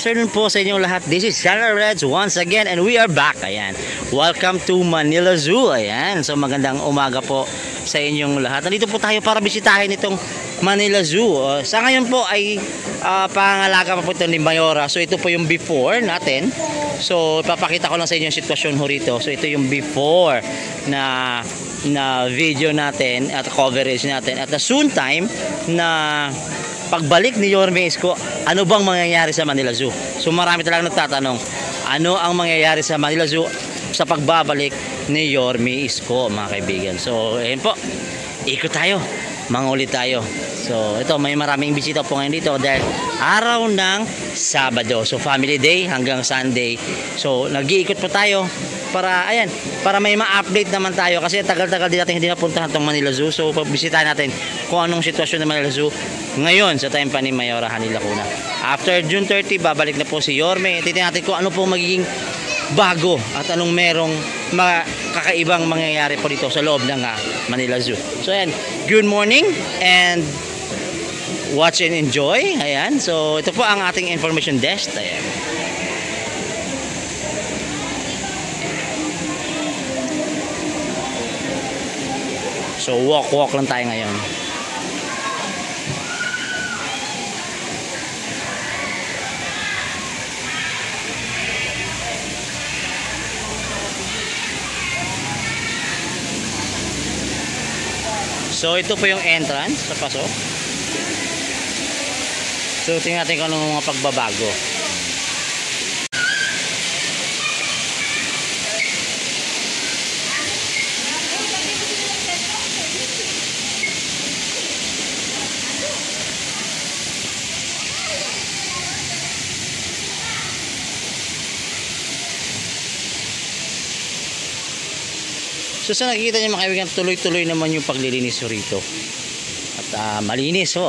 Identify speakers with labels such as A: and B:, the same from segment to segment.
A: afternoon po sa inyong lahat. This is Channel Reds once again and we are back. Ayan. Welcome to Manila Zoo. Ayan. So magandang umaga po sa inyong lahat. Nandito po tayo para bisitahin itong Manila Zoo. Sa ngayon po ay pangalaga pa po ito ni Mayora. So ito po yung before natin. So ipapakita ko lang sa inyo yung sitwasyon ho rito. So ito yung before na video natin at coverage natin. At the soon time na pagbalik ni Yorme Isko, ano bang mangyayari sa Manila Zoo? So marami talagang nagtatanong, ano ang mangyayari sa Manila Zoo sa pagbabalik ni Yorme Isko, mga kaibigan. So ayun po, ikot tayo, manguli tayo. So ito, may maraming bisita po ngayon dito dahil araw ng Sabado. So family day hanggang Sunday. So nag-iikot po tayo para ayan, para may ma-update naman tayo kasi tagal-tagal din natin hindi napuntahan tong Manila Zoo. So bisitahin natin kung anong sitwasyon ng Manila Zoo ngayon sa time pa ni Mayora Hanil Lacuna. After June 30, babalik na po si Yorme. Titingnan natin kung ano po magiging bago at anong merong kakaibang mangyayari po dito sa loob ng Manila Zoo. So ayan, good morning and watch and enjoy. Ayan, so ito po ang ating information desk. Ayan. So walk lang tayo ngayon. So ito po yung entrance sa pasok. So tingnan natin kung anong mga pagbabago. So sa nakikita niyo mga kaibigan, tuloy-tuloy naman yung paglilinis rito. At malinis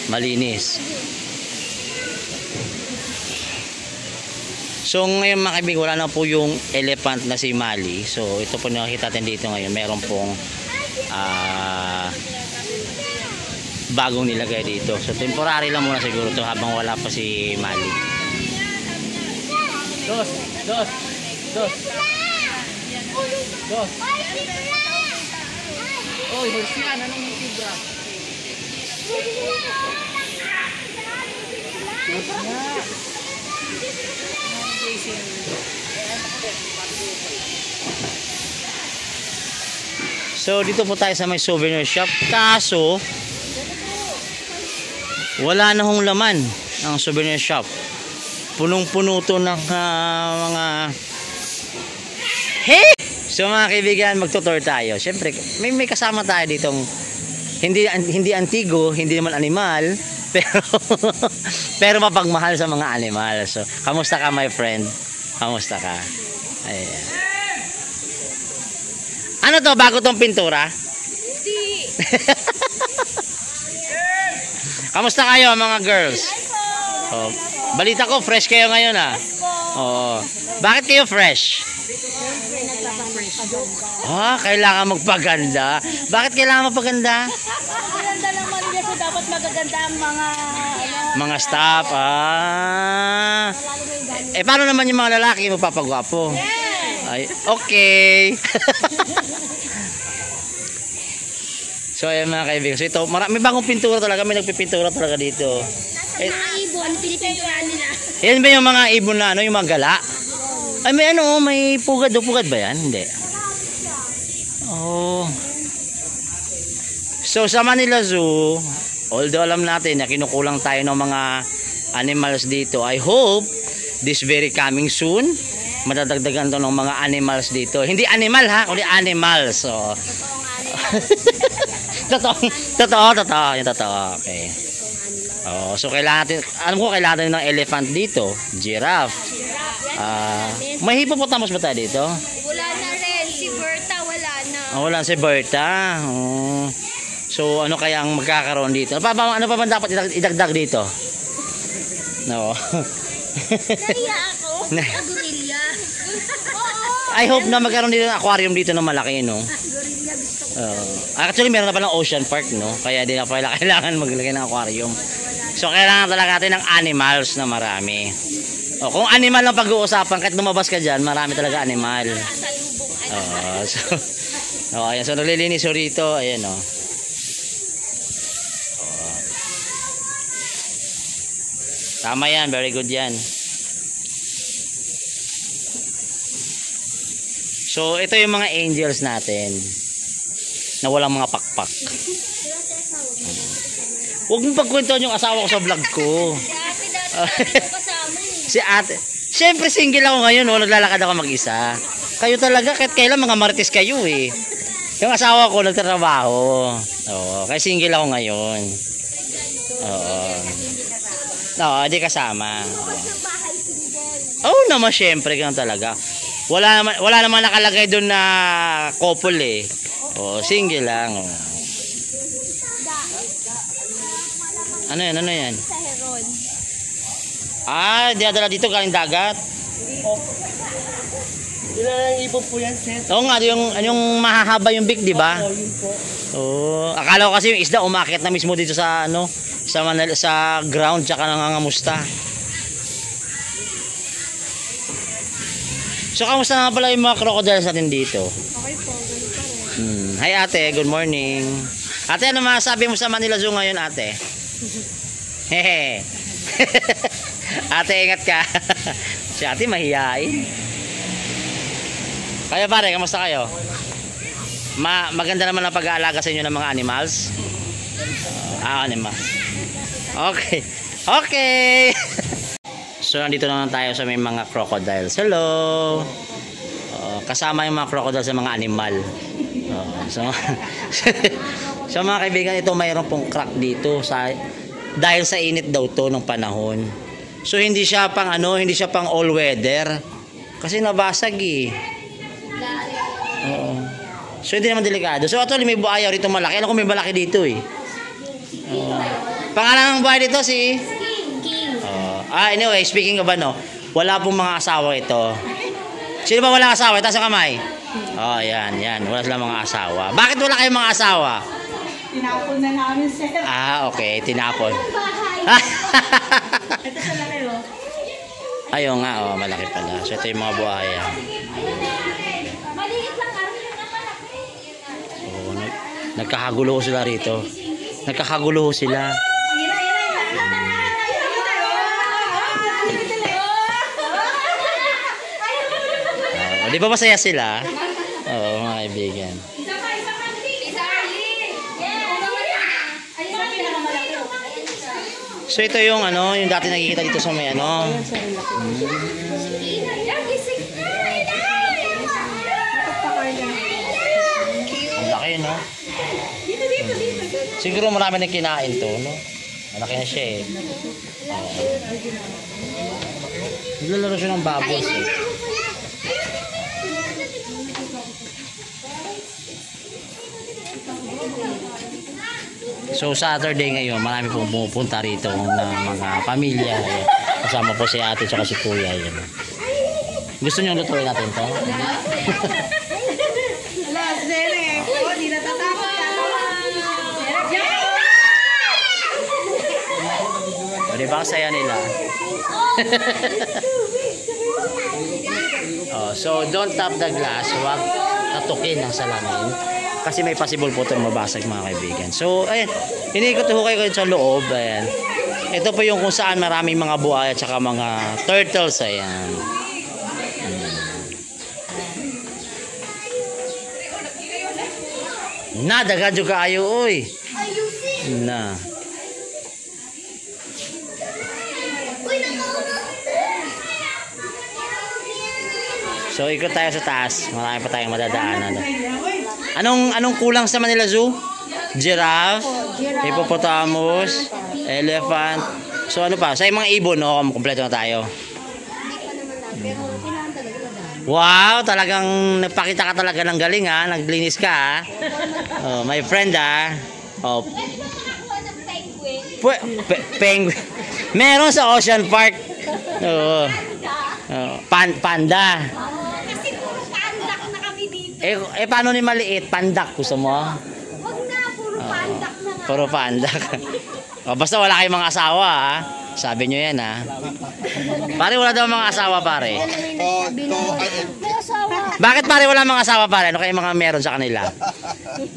A: malinis. So ngayon mga kaibigan, wala na po yung elephant na si Mali. So ito po nakikita natin dito ngayon, meron pong bagong nilagay dito. So temporary lang muna siguro to habang wala pa si Mali. Dos. Oy, horsian, anong tibra? So dito po tayo sa may souvenir shop. Kaso wala na hong laman ang souvenir shop. Punong-puno to ng mga So mga kaibigan, magtutour tayo. Siyempre, may kasama tayo ditong hindi antigo, hindi naman animal, pero mapagmahal sa mga animal. So, kamusta ka my friend? Kamusta ka? Ayan. Ano to? Bago tong pintura? Hindi. Kamusta kayo mga girls? Oh, balita ko fresh kayo ngayon Oh. Bakit kayo fresh? Kailangan magpaganda. Bakit kailangan magpaganda?
B: Maganda ng Manila Zoo, dapat magaganda ang mga
A: staff. Paano naman yung mga lalaki magpapagwapo? Ay, okay. So ayan mga kaibigan. So ito, may bagong pintura talaga. May nagpipintura talaga dito.
B: Mga ibon, pinipintura nila.
A: Yan ba yung mga ibon na yung mga gala? Ay may may pugad ba yan? Hindi. So sa Manila Zoo, although alam natin na kinukulang tayo ng mga animals dito, I hope this very coming soon madadagdagan to ng mga animals dito. Hindi animal kundi animals. So totoo. Yung totoo. Okay. So kailangan natin, alam ko kailangan natin ng elephant dito, giraffe. May hippopotamus ba tayo dito?
B: Wala na rin, si Berta wala na.
A: Wala si Berta. So ano kaya ang magkakaroon dito? Ano pa man dapat idagdag dito? No.
B: Naiya ako. Gorilla.
A: I hope na magkaroon dito ng aquarium dito na malaki, no?
B: Gorilla gusto ko.
A: Actually meron na palang ocean park, no? Kaya di na pala kailangan maglagay ng aquarium. So kailangan talaga natin ng animals na marami. Oh, kung animal lang pag-uusapan, kahit lumabas ka dyan, marami talaga animal.
B: Asalubong.
A: Oh, so, ayan. So, naglilinis ho rito. Ayan, oh. Tama yan. Very good yan. So, ito yung mga angels natin na walang mga pakpak. Huwag mong pagkwentuhan yung asawa ko sa vlog ko.
B: Si ate dati kasama eh.
A: Si ate. Siyempre single ako ngayon. Naglalakad ako mag-isa. Kayo talaga. Kahit kailan mga marites kayo eh. Yung asawa ko nagtatrabaho. Oo. Kaya single ako ngayon. Oo. Oo, di kasama. Oo naman, syempre ganun talaga. Wala naman nakalagay doon na couple eh. Oo, single lang. Oo. Ano yan? Ano yan?
B: Sa Heron.
A: Ah, dinadala dito galing dagat.
C: Ilang ibon po yan, sir?
A: Oo nga, yung mahahaba yung beak, di ba?
C: Oo, yun po.
A: Oo, akala ko kasi yung isda umakyat na mismo dito sa ano, sa ground tsaka nangangamusta. So kamusta na nga pala yung mga crocodiles natin dito?
C: Okay po, ganun pa rin.
A: Hi ate, good morning. Ate, ano masasabi mo sa Manila Zoo ngayon, ate? Hehe. Ate, ingat ka. Si ate mahihain. Kayo pare, kamusta kayo? Maganda naman ang pag-aalaga sa inyo ng mga animals? Animals. Okay. Okay. So, nandito naman tayo sa may mga crocodiles. Hello. Kasama yung mga crocodiles sa mga animal. So, mga kaibigan, ito mayroon pong crack dito dahil sa init daw to ng panahon. So, hindi siya pang all weather. Kasi nabasag eh. Oo. So, hindi naman delikado. So, actually, may buaya rito malaki. Alam ko may malaki dito eh. Pangalan ng buhay dito si?
B: King.
A: Anyway, speaking of ano, wala pong mga asawa ito. Sino ba walang asawa? Taas ang kamay. Yan. Wala silang mga asawa. Bakit wala kayong mga asawa?
C: Tinapon na namin, sir.
A: Okay. Tinapon.
C: Ito sa laki, oh.
A: Ayun nga, malaki pala. So, ito yung mga buhaya.
B: Maliit lang kami na malaki.
A: Nagkakagulo sila rito. Nagkakagulo sila. Di ba masaya sila? Oo, mga kaibigan. So ito yung yung dati nakikita dito sa may Ang laki, no? Siguro marami nang kinain to, no? Malaki na siya eh. Naglalaro siya ng bubbles eh. So Saturday ngayon, marami pong pumupunta rito na mga pamilya. Ayan. Kasama po si ate at si kuya. Ayan. Gusto niyo lutuin natin to?
C: Wala, Zere. Di natatakot ka.
A: O, diba ang saya nila? So don't tap the glass. Huwag tatukin ang salamin. Kasi may possible po itong mabasag, mga kaibigan. So, ayan. Inikot ho kayo sa loob. Ayan. Ito po yung kung saan maraming mga buhay at saka mga turtles. Ayan. Na, dagan juga ayo, uy. Na. So, ikot tayo sa taas. Marami pa tayong madadaanan. Anong kulang sa Manila Zoo? Giraffe, hippopotamus, elephant. So ano pa? Sa mga ibon, no? Kompleto na tayo. Wow, talagang nagpakita ka talaga ng galing, ha? Naglinis ka, ha? Oh, my friend, ha? Oh. Penguin. Meron sa Ocean Park. Oo. Panda. Paano ni maliit? Pandak gusto mo?
B: Wag na, puro pandak na nga.
A: Puro pandak. Basta wala kayong mga asawa, ha? Sabi nyo yan ha. Pare wala daw mga asawa pare.
B: May asawa.
A: Bakit pare wala mga asawa pare? Ano kayo mga meron sa kanila?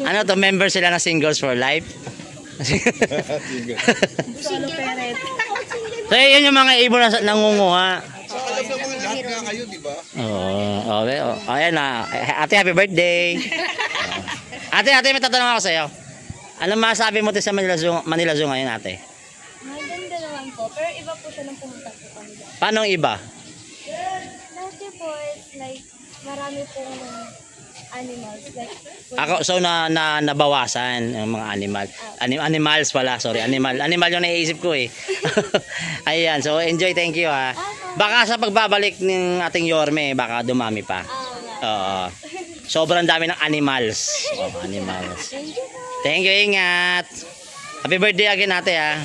A: Ano to, member sila ng Singles for Life?
C: Solo parent.
A: So yun yung mga ibon na nangunguha.
D: So alam naman lahat nga kayo, di ba?
A: Oo, okay. Ayan na. Ate, happy birthday. Ate, may tatanong ako sa'yo. Ano masabi mo sa Manila Zoo ngayon ate?
B: Maganda naman po. Pero iba po siya nang pumunta po kami.
A: Paano ang iba?
B: Dati po, it's like, marami pong animals. Like,
A: So nabawasan ang mga animal. Animals pala, sorry. Animal yung naiisip ko eh. Ayan, so enjoy, thank you ha. Baka sa pagbabalik ng ating Yorme, baka dumami pa. Oo. Sobrang dami ng animals. Oh, animals. Thank you, ingat. Happy birthday again ate ha.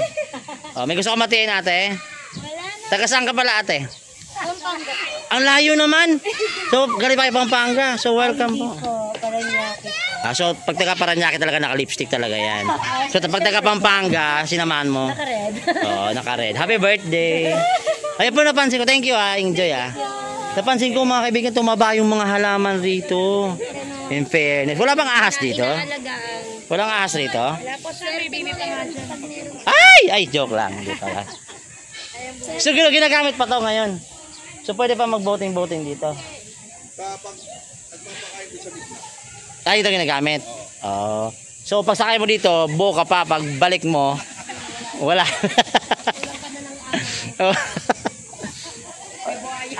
A: Oh, may gusto ko matiin ate.
B: wala na.
A: Taga saan ka pala ate?
B: Pampanga.
A: Ang layo naman. So, galing pa kay Pampanga. So, welcome po.
B: Paranaque.
A: So, pag taga Paranaque talaga naka-lipstick talaga yan. So, pag taga Pampanga, sinamahan mo.
B: Naka-red.
A: Oo, naka-red. Happy birthday. Ayun po napansin ko. Thank you ha. Enjoy ha. Napansin ko mga kaibigan, tumaba yung mga halaman rito. In fairness. Wala bang ahas dito?
B: Inaalagaan.
A: Walang ahas rito?
B: Wala po sir, may baby pa nga dyan.
A: Ay, joke lang. Hindi pala. So, ginagamit pa to ngayon. So, pwede pa mag-voting dito.
D: Kapag nagpapakain mo sa mismo.
A: Ay, ito ginagamit. Oo. So, pag sakay mo dito, buo ka pa. Pag balik mo, wala. Oh.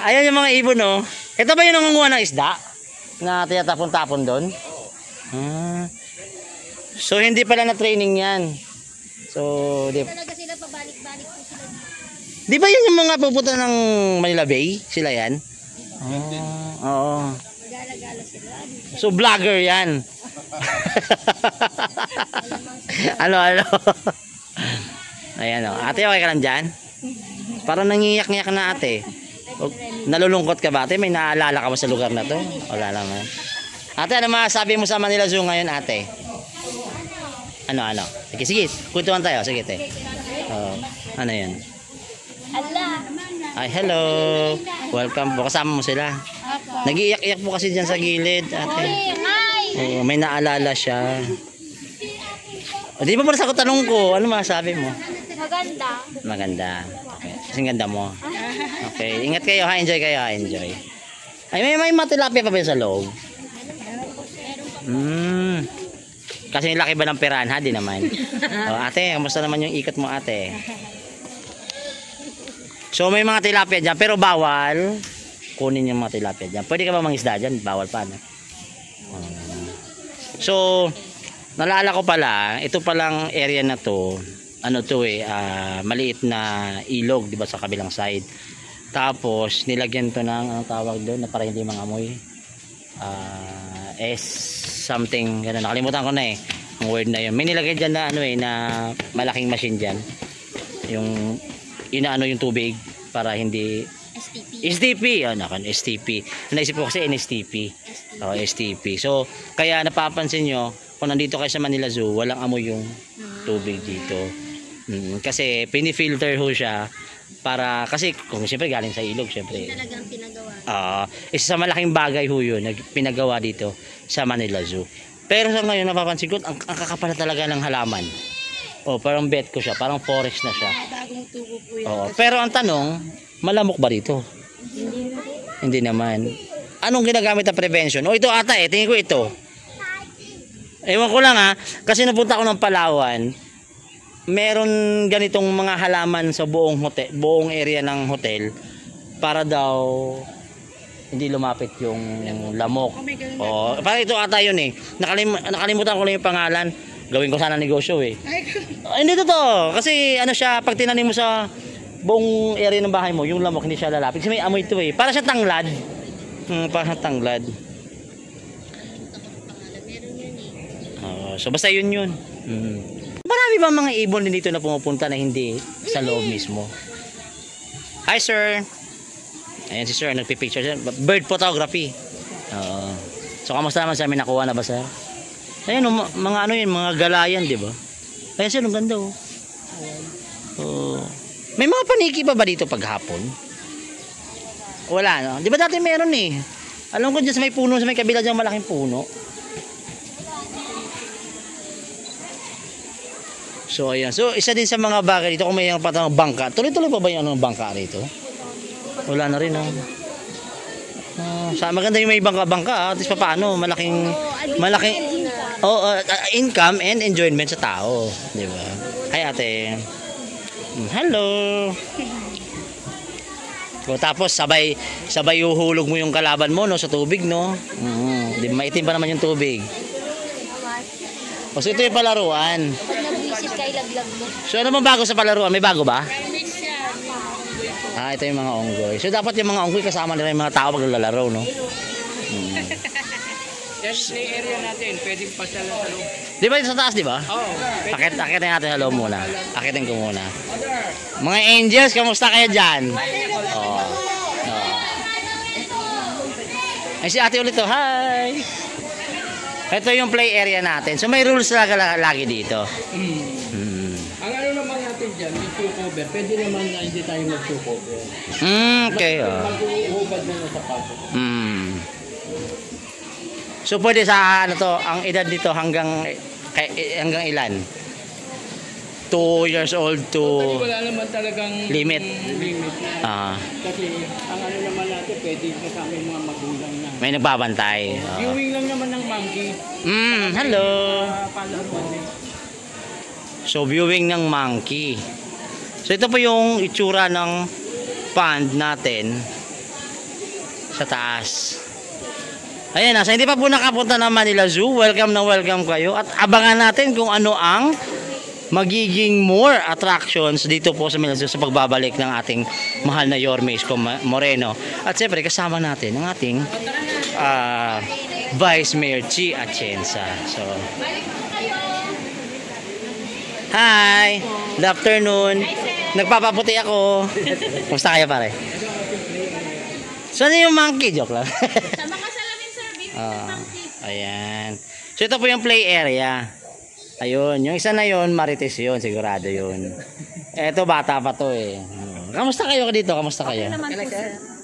A: Ayan yung mga ibon, no? Ito ba yung nangunguha ng isda? Na tinatapon-tapon doon? So, hindi pala na training yan. So,
B: Talaga sila pabalik-balik po sila.
A: di ba yun yung mga pupunta ng Manila Bay? Sila yan? Oo.
B: Gala-gala sila.
A: So, vlogger yan. Ano? Ayan o. Ate, okay ka lang dyan? Parang nangiyak-ngiyak na ate. Nalulungkot ka ba ate? May naalala ka ba sa lugar na to? Wala naman. Ate, ano masasabi mo sa Manila Zoo ngayon ate? Ano? Sige. Kuntuhan tayo. Sige, te. Ano yan?
B: Ala.
A: Ay, hello. Welcome po. Kasama mo sila. Nag-iiyak-iyak po kasi dyan sa gilid, ate.
B: Hi.
A: May naalala siya. Di ba mo nasagot tanong ko? Ano masasabi mo?
B: Maganda.
A: Maganda. Okay. Kasing ganda mo. Okay. Ingat kayo ha. Enjoy kayo ha. Enjoy. Ay, may matilapia pa ba sa loob? Kasi laki ba ng piranha? Di naman. Ate, kamusta naman yung ikot mo ate? So may mga tilapia dyan. Pero bawal kunin yung mga tilapia dyan. Pwede ka ba mangisda dyan? Bawal pa. No? So, naalala ko pala, ito palang area na to, ano to maliit na ilog, di ba, sa kabilang side. Tapos, nilagyan to ng, anong tawag doon, na para hindi mangamoy. Something, gano'n, nakalimutan ko na ang word na yun. May nilagay dyan na, na malaking machine dyan. Yung, inaano yung tubig, para hindi, STP. STP. Naisip ko kasi NSTP. STP. So, kaya napapansin nyo, kung nandito kayo sa Manila Zoo, walang amoy yung tubig dito. Kasi pinifilter ho siya para, kasi kung siyempre galing sa ilog, siyempre.
B: Talagang pinagawa.
A: Isa sa malaking bagay ho yun, pinagawa dito sa Manila Zoo. Pero sa ngayon, napapansin ko, ang kakapal talaga ng halaman. Parang bet ko siya, parang forest na siya.
C: Bagong tubo po yun.
A: Pero ang tanong, malamok ba dito? Hindi naman. Anong ginagamit na prevention? Ito ata tingin ko ito. Ewan ko lang kasi napunta ako ng Palawan. Meron ganitong mga halaman sa buong hotel, buong area ng hotel para daw hindi lumapit yung lamok. Parang ito ata yun nakalimutan ko lang yung pangalan. Gawin ko sana negosyo hindi totoo. Kasi ano siya, pag tinanim mo sa buong area ng bahay mo, yung lamok hindi siya lalapit. Kasi may amoy ito Para siya tanglad. Para siya tanglad. So basta yun. Marami ba mga ibon din dito na pumupunta na hindi sa loob mismo? Hi sir. Ayan si sir, nagpipicture siya. Bird photography. So kamusta naman sa amin, nakuha na ba sir? Ayan mga mga galayan, di ba? Ayan sir, ang ganda May mga paniki pa ba dito paghapon? Wala, no? Di ba dati meron eh? Alam ko dyan sa may puno, sa may kabila dyan malaking puno. So, ayan. So, isa din sa mga bagay dito kung may patang bangka. Tuloy-tuloy pa ba yung bangka rito? Wala na rin, no? Maganda yung may bangka-bangka. At least paano, malaking income and enjoyment sa tao. Di ba? Hi, ate. Hello. O, tapos sabay uhulog mo yung kalaban mo no sa tubig no. Di maitim pa naman yung tubig. O so ito yung palaruan.
B: Pag nag-visit ka, ilaglag mo.
A: So ano bang bago sa palaruan? May bago ba? Ito yung mga onggoy. So dapat yung mga onggoy kasama nila yung mga tao pag lalaro no.
E: Yan play area natin, pwedeng pasyalan sa loob.
A: Di ba sa taas, di ba?
E: Oo.
A: Akitin natin sa loob muna. Akitin ko muna. Mga angels, kamusta kayo dyan? Ay si ate ulit to. Hi! Ito yung play area natin. So may rules lagi dito.
E: Ang ano naman natin dyan, yung shoe cover. Pwede naman na hindi tayo mag-shoe cover.
A: Okay.
E: Mag-uhubad na sa sapatos.
A: So pwede sa ano to, ang edad dito hanggang ilan? 2 years old to
E: Wala naman talagang
A: limit.
E: Kasi ang ano naman natin, pwede kasama yung mga magulang na.
A: May nagbabantay.
E: Viewing lang naman ng monkey.
A: Hello.
E: Palaruan din.
A: So viewing ng monkey. So ito po yung itsura ng pond natin sa taas. Ayan, sa hindi pa po nakapunta ng Manila Zoo, welcome na welcome kayo. At abangan natin kung ano ang magiging more attractions dito po sa Manila Zoo sa pagbabalik ng ating mahal na Yorme Isko Moreno. At siyempre, kasama natin ang ating Vice Mayor Chi Atienza. So, hi! Good afternoon. Nagpapaputi ako. Kumusta kayo pare? Saan yung monkey? Joke lang. Ayan. So ito po yung play area. Ayun, yung isa na yun, Marites yun, sigurado yun. Eto bata pa to eh. Kamusta kayo dito? Kamusta kayo?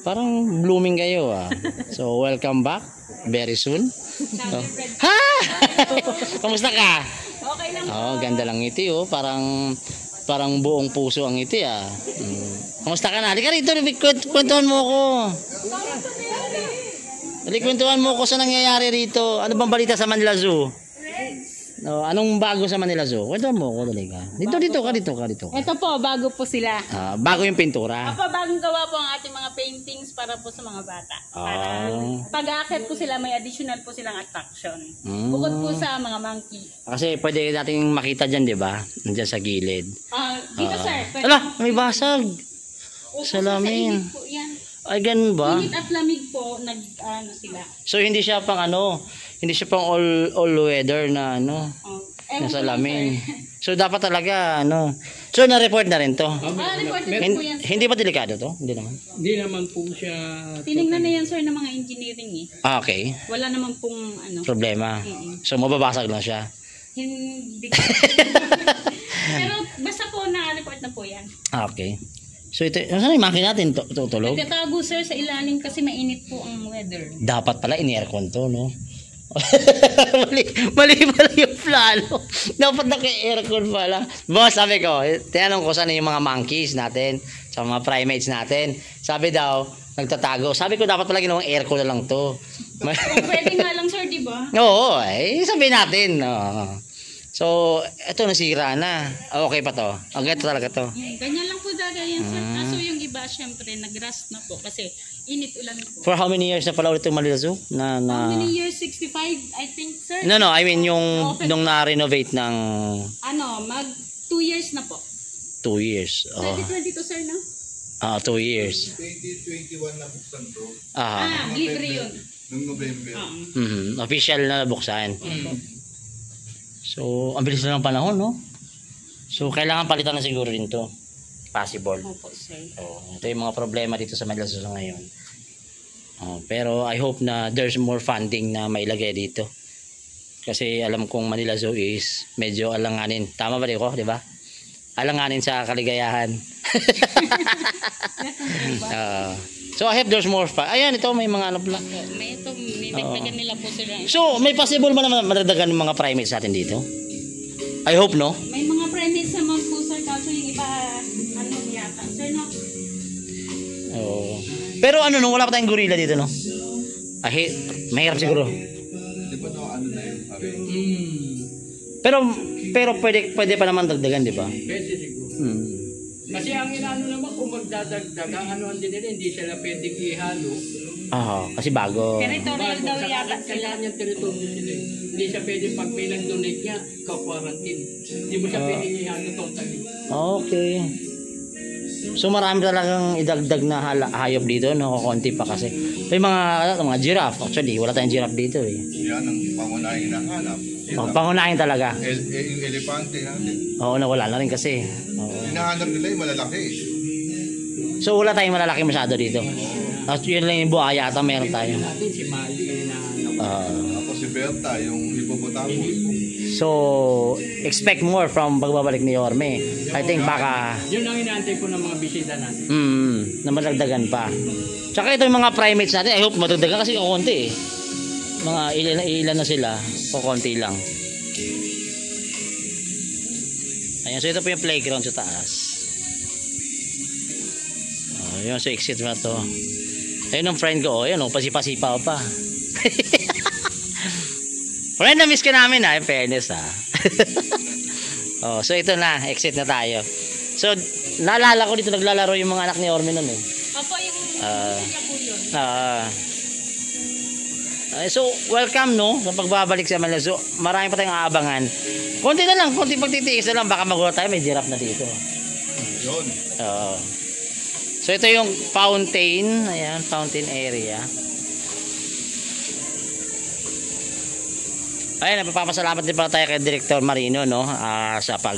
A: Parang blooming kayo ah. So welcome back very soon. Ha! Kamusta ka?
B: Okay lang.
A: Ganda lang ngiti oh, parang buong puso ang ngiti ah. Kamusta ka na? Halika rito, kwentuhan mo ko. Kwentuhan mo ko sa nangyayari rito. Ano bang balita sa Manila Zoo? No, anong bago sa Manila Zoo? Kwentuhan mo ko, dali ka. Dito ka.
C: Ito po, bago po sila.
A: Bago yung pintura.
C: Bagong gawa po ang ating mga paintings para po sa mga bata. Para pag-aakyat po sila, may additional po silang attraction. Bukod po sa mga monkey.
A: Kasi pwede nating makita dyan, di ba? Nandiyan sa gilid.
C: Dito sir.
A: Ala, may basag. Salamin.
C: Init po yan.
A: Ay, ganun ba?
C: Init at lamig po, sila.
A: So, hindi siya pang all weather na nasa lamin. So, dapat talaga, So, na-report na rin to.
C: Reported po yan.
A: Hindi ba delikado to? Hindi naman.
E: Hindi naman po siya...
C: Tinignan na yan sir ng mga engineering eh.
A: Okay.
C: Wala naman pong
A: Problema. So, mababasag lang siya.
C: Hindi. Pero basta po na-report na po yan.
A: Okay. So, ito, saan yung makina natin tutulog?
C: Nagtatago sir sa ilalim kasi mainit po ang weather.
A: Dapat pala in-aircon to, no? mali pala yung plano. Dapat naka-aircon pala. Boss, sabi ko, tinanong ko saan yung mga monkeys natin, sa mga primates natin. Sabi daw, nagtatago. Sabi ko, dapat pala ginawang aircon na lang to.
C: Pwede nga lang sir, di ba?
A: Oo, sabihin natin. So, ito nasira na. Okay pa to. Okay, ito talaga to.
C: Ganyan lang po talaga yan sir. Kaso yung iba, syempre, nag-rust na po kasi init ulan po.
A: For how many years na pala ulit yung Manila Zoo?
C: How many years? 65, I think, sir?
A: No, I mean yung nung na-renovate ng...
C: mag 2 years na po.
A: 2 years.
C: 2022, sir, no?
A: 2 years.
D: 2021 na buksan bro.
C: Libre yun.
D: Noong November.
A: Official na nabuksan. So, ang bilis na ng panahon, no? So, kailangan palitan na siguro rin to. Possible.
C: Opo, sir.
A: Ito yung mga problema dito sa Manila Zoo ngayon. Pero I hope na there's more funding na mailagay dito. Kasi alam kong Manila Zoo is medyo alanganin. Tama ba rin ko, di ba? alanganin sa kaligayahan. So I hope there's more pa. Ayan, ito may mga ano pala.
C: May ito, nidagdagan nila po sila.
A: So, may possible ba naman madagdagan ng mga primates natin dito? I hope, no?
C: May mga primates naman po sir, kaso yung iba, ano yata. Sir, no?
A: Oo. Pero ano, no, wala pa tayong gorilla dito, no? Mahirap siguro.
D: Di ba no, ano na yun?
A: Pero pwede pa naman dagdagan, di ba?
E: Pwede siguro. Kasi ang inaano naman kung magdadagdag, ang anuan din nila, hindi sila pwedeng ihalo.
A: Kasi bago.
C: Territorial daw yata sila.
E: Kanyang teritoryo sila. Hindi siya pwedeng pag may nag-donate niya, ka-quarantine. Hindi mo siya pwedeng ihalo totally.
A: Okay. So marami talagang idagdag na hayop dito, no? Konti pa kasi. May mga giraffe. Actually, wala tayong giraffe dito eh.
D: Yan ang pangunahing hinahanap.
A: Pangunahin talaga.
D: Yung elepante natin.
A: Oo, nawala na rin kasi.
D: Hinahanap nila yung malalaki.
A: So wala tayong malalaki masyado dito. At yun lang yung buhaya ata meron tayo.
E: Natin si Mali,
D: Ako si Berta, yung hippopotamus.
A: So, expect more from pagbabalik ni Yorme. I think baka...
E: Yun ang inaantay ko ng mga bisita natin.
A: na madagdagan pa. Tsaka ito yung mga primates natin. I hope madagdagan kasi kukunti eh. Mga ilan na sila. Kukunti lang. Ayan, so ito po yung playground sa taas. Yun, so exit na to. Ayun ang friend ko. Ayun, pasipasipaw pa. Friend, na-miss ka namin in fairness so ito na, exit na tayo. So, naalala ko dito naglalaro yung mga anak ni Orme nun eh.
C: Opo, yung niya po yun.
A: So, welcome no, sa pagbabalik sa Manila. So, marami pa tayong aabangan. Konti na lang, konti pagtitiis na lang, baka magulat tayo, may giraffe na dito.
D: Yun.
A: So, ito yung fountain, ayan, fountain area. Ayun, napapasalamat din pala tayo kay Director Marino, no, sa pag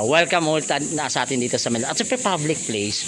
A: welcome ulit sa atin dito sa Manila. At sa public place.